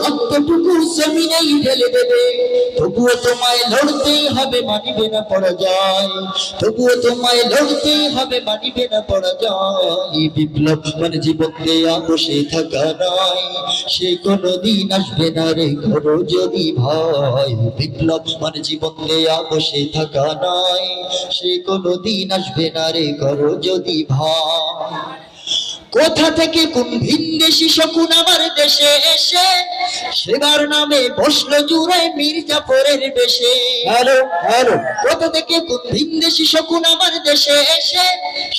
রক্তটুকু জমিনেই ঢেলে দেবে, তবুও তোমায় লড়তেই হবে, মানিবে না পরাজয়। তবুও তোমায় লড়তেই হবে, মানিবে না পরাজয়। বিপ্লব মানে জীবন দেয়া বসে থাকা নয়, সে কোনদিন আসবে না রে করো যদি ভয়। বিপ্লব মানে জীবন দেয়া বসে থাকা নয়, সে কোনদিন আসবে না রে করো যদি ভয়। কোথা থেকে কোন ভিনদেশী শকুন আমার দেশে এসে সেবার নামে বসলো জুড়ে মির্জাফরের বেশে। হ্যালো হ্যালো, কোথা থেকে কোন ভিনদেশী শকুন আমার দেশে এসে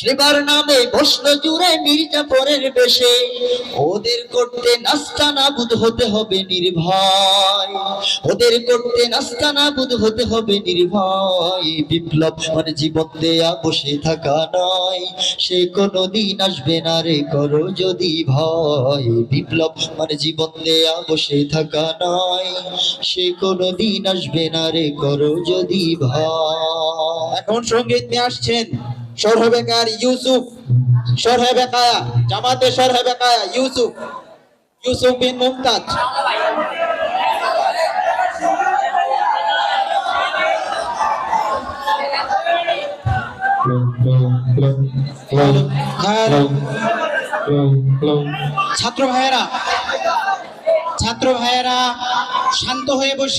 সেবার নামে বসলো জুড়ে মির্জাফরের বেশে। ওদের করতে নাস্তানাবুদ হতে হবে নির্ভয়, ওদের করতে নাস্তানাবুদ হতে হবে নির্ভয়। বিপ্লব মানে জীবন দেয়া বসে থাকা নয়, সে কোনদিন আসবে না রে করো যদি ভয়। বিপ্লব মানে জীবন দেয়া বসে থাকা নয়, সে কোনদিন আসবে না রে করো যদি ভয়। এখন সঙ্গীত নিয়ে আসছেন সরহে বেকার ইউসুফ, সরহে বেকায়া জামাতে সরহে বেকায়া ইউসুফ, ইউসুফ বিন মুমতাজ। ছাত্র ভাইয়েরা শান্ত হয়ে বসে